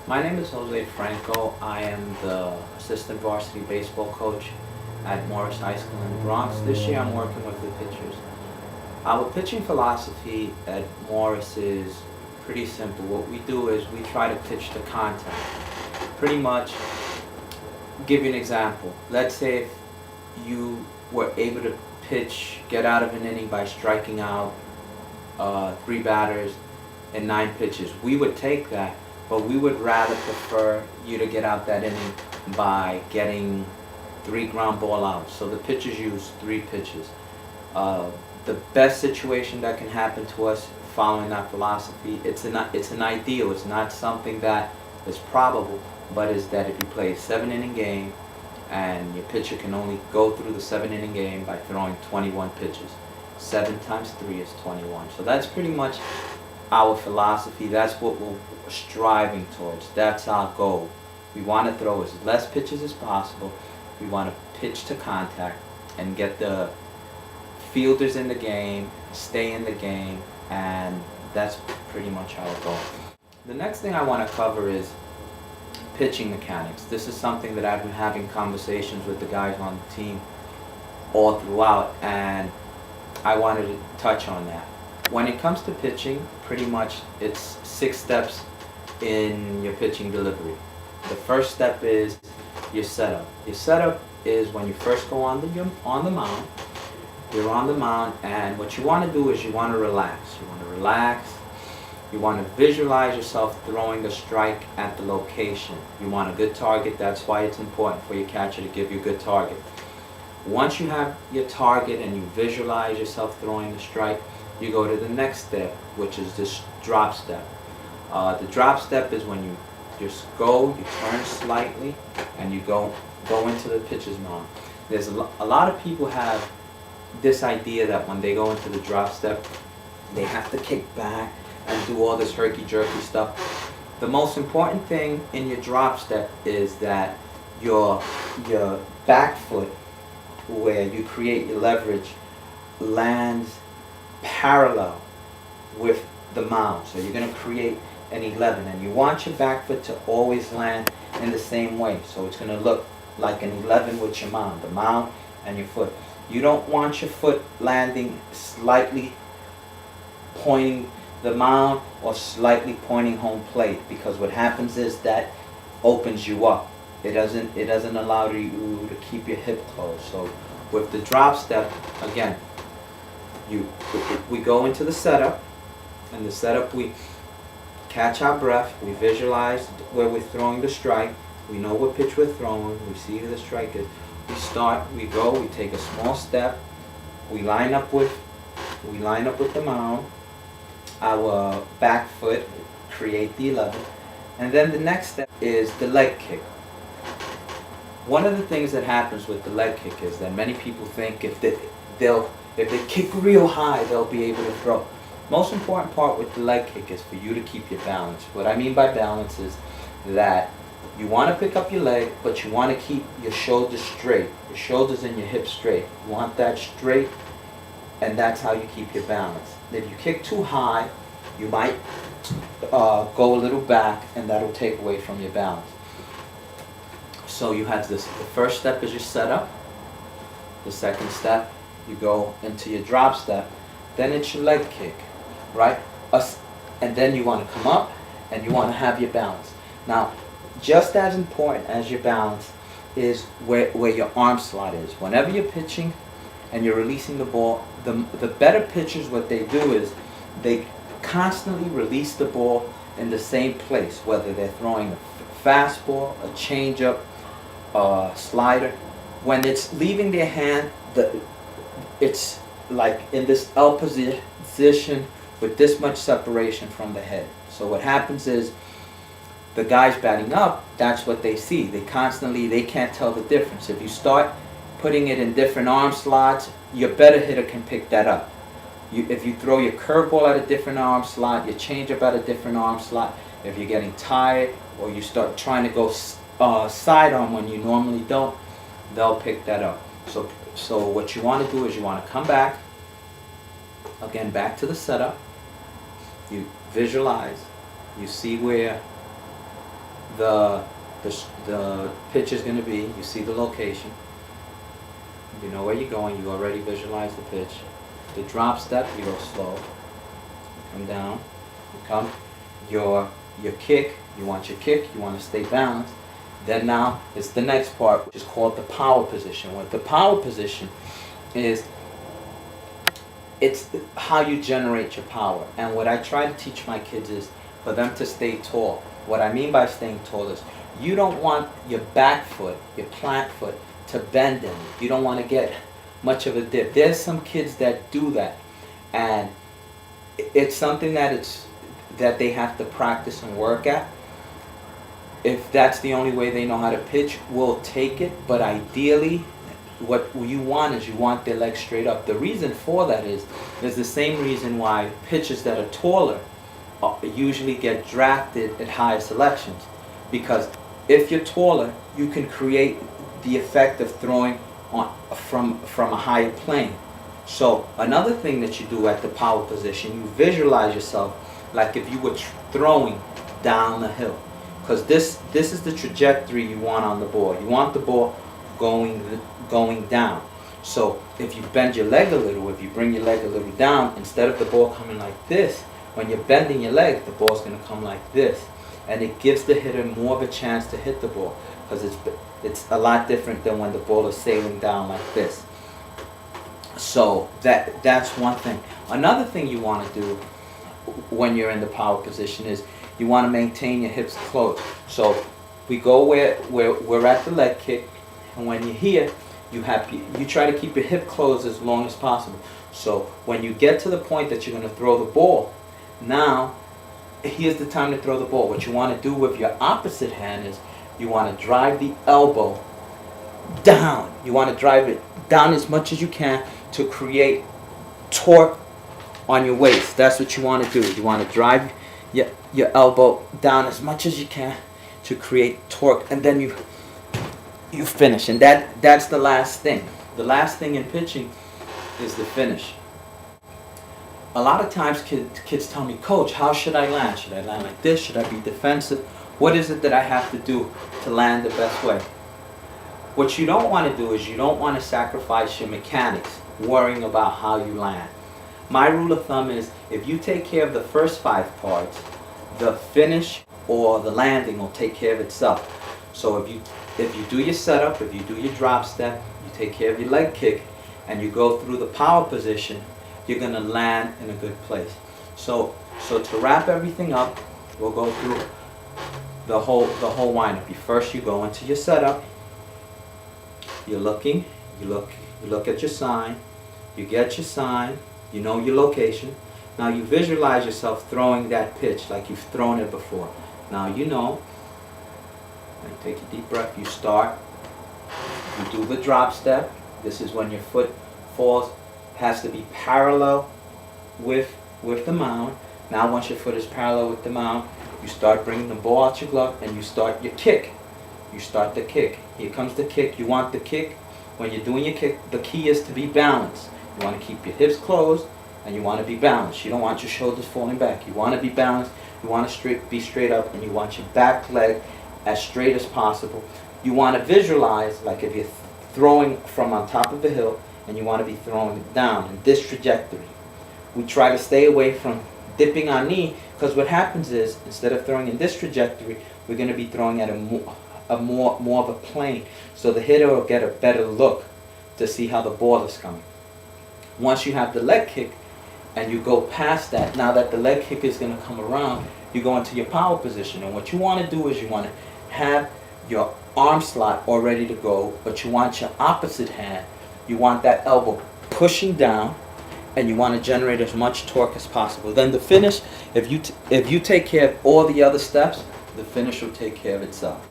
My name is Jose Franco. I am the assistant varsity baseball coach at Morris High School in the Bronx. This year I'm working with the pitchers. Our pitching philosophy at Morris is pretty simple. What we do is we try to pitch to contact. Pretty much, give you an example. Let's say if you were able to get out of an inning by striking out 3 batters in 9 pitches. We would take that, but we would rather prefer you to get out that inning by getting 3 ground ball outs. So the pitchers use 3 pitches. The best situation that can happen to us following that philosophy, it's an ideal. It's not something that is probable, but is that if you play a 7-inning game and your pitcher can only go through the 7-inning game by throwing 21 pitches. 7 times 3 is 21. So that's pretty much our philosophy. That's what we're striving towards. That's our goal. We want to throw as less pitches as possible. We want to pitch to contact and get the fielders in the game, stay in the game, and that's pretty much our goal. The next thing I want to cover is pitching mechanics. This is something that I've been having conversations with the guys on the team all throughout, and I wanted to touch on that. When it comes to pitching, pretty much it's 6 steps in your pitching delivery. The first step is your setup. Your setup is when you first go on the mound. You're on the mound, and what you want to do is you want to relax. You want to relax. You want to visualize yourself throwing a strike at the location. You want a good target. That's why it's important for your catcher to give you a good target. Once you have your target and you visualize yourself throwing the strike, you go to the next step, which is this drop step. The drop step is when you just go, you turn slightly, and you go into the pitcher's mound. There's a lot of people have this idea that when they go into the drop step, they have to kick back and do all this herky-jerky stuff. The most important thing in your drop step is that your back foot, where you create your leverage, lands parallel with the mound. So you're going to create an 11, and you want your back foot to always land in the same way. So it's going to look like an 11 with your mound, the mound and your foot. You don't want your foot landing slightly pointing the mound or slightly pointing home plate, because what happens is that opens you up. It doesn't allow you to keep your hip closed. So with the drop step, again, we go into the setup, and the setup we catch our breath, we visualize where we're throwing the strike, we know what pitch we're throwing, we see who the strike is. We go, we take a small step, we line up with the mound, our back foot, create the 11, and then the next step is the leg kick. One of the things that happens with the leg kick is that many people think if they kick real high, they'll be able to throw. Most important part with the leg kick is for you to keep your balance. What I mean by balance is that you want to pick up your leg, but you want to keep your shoulders straight. Your shoulders and your hips straight. You want that straight, and that's how you keep your balance. If you kick too high, you might go a little back, and that'll take away from your balance. So you have this. The first step is your setup. The second step, you go into your drop step. Then it's your leg kick, right? And then you want to come up, and you want to have your balance. Now, just as important as your balance is where your arm slot is. Whenever you're pitching and you're releasing the ball, the better pitchers, what they do is they constantly release the ball in the same place, whether they're throwing a fastball, a changeup, a slider. When it's leaving their hand, it's like in this L position with this much separation from the head. So what happens is the guys batting up, that's what they see. They can't tell the difference. If you start putting it in different arm slots, your better hitter can pick that up. If you throw your curveball at a different arm slot, your changeup at a different arm slot, if you're getting tired or you start trying to go sidearm when you normally don't, they'll pick that up. So what you want to do is you want to come back, again back to the setup. You visualize, you see where the pitch is going to be, you see the location, you know where you're going, you already visualize the pitch. The drop step, you go slow, you come down, you come, your kick, you want your kick, you want to stay balanced. Then now it's the next part, which is called the power position. What the power position is, it's how you generate your power. And what I try to teach my kids is for them to stay tall. What I mean by staying tall is you don't want your back foot, your plant foot, to bend in. You don't want to get much of a dip. There's some kids that do that, and it's something that they have to practice and work at. If that's the only way they know how to pitch, we'll take it. But ideally, what you want is you want their legs straight up. The reason for that is the same reason why pitchers that are taller usually get drafted at higher selections. Because if you're taller, you can create the effect of throwing from a higher plane. So another thing that you do at the power position, you visualize yourself like if you were throwing down the hill. Because this is the trajectory you want on the ball. You want the ball going down. So if you bend your leg a little, if you bring your leg a little down, instead of the ball coming like this, when you're bending your leg, the ball's going to come like this. And it gives the hitter more of a chance to hit the ball, because it's a lot different than when the ball is sailing down like this. So that's one thing. Another thing you want to do when you're in the power position is you want to maintain your hips closed. So we go where we're at the leg kick, and when you're here, you try to keep your hip closed as long as possible. So when you get to the point that you're going to throw the ball, now here's the time to throw the ball. What you want to do with your opposite hand is you want to drive the elbow down. You want to drive it down as much as you can to create torque on your waist. That's what you want to do. You want to drive your elbow down as much as you can to create torque, and then you finish. And that's the last thing. The last thing in pitching is the finish. A lot of times kids tell me, "Coach, how should I land? Should I land like this? Should I be defensive? What is it that I have to do to land the best way?" What you don't want to do is you don't want to sacrifice your mechanics worrying about how you land. My rule of thumb is if you take care of the first 5 parts, the finish or the landing will take care of itself. So if you do your setup, if you do your drop step, you take care of your leg kick, and you go through the power position, you're going to land in a good place. So to wrap everything up, we'll go through the whole windup. First you go into your setup, you're looking, you look at your sign, you get your sign, you know your location. Now you visualize yourself throwing that pitch like you've thrown it before. Now you know. And take a deep breath. You start. You do the drop step. This is when your foot has to be parallel with the mound. Now once your foot is parallel with the mound, you start bringing the ball out your glove and you start your kick. You start the kick. Here comes the kick. You want the kick. When you're doing your kick, the key is to be balanced. You want to keep your hips closed and you want to be balanced. You don't want your shoulders falling back. You want to be balanced. You want to be straight up, and you want your back leg as straight as possible. You want to visualize like if you're throwing from on top of the hill and you want to be throwing it down in this trajectory. We try to stay away from dipping our knee, because what happens is instead of throwing in this trajectory, we're going to be throwing at more of a plane, so the hitter will get a better look to see how the ball is coming. Once you have the leg kick and you go past that, now that the leg kick is going to come around, you go into your power position. And what you want to do is you want to have your arm slot all ready to go, but you want your opposite hand, you want that elbow pushing down, and you want to generate as much torque as possible. Then the finish, if you take care of all the other steps, the finish will take care of itself.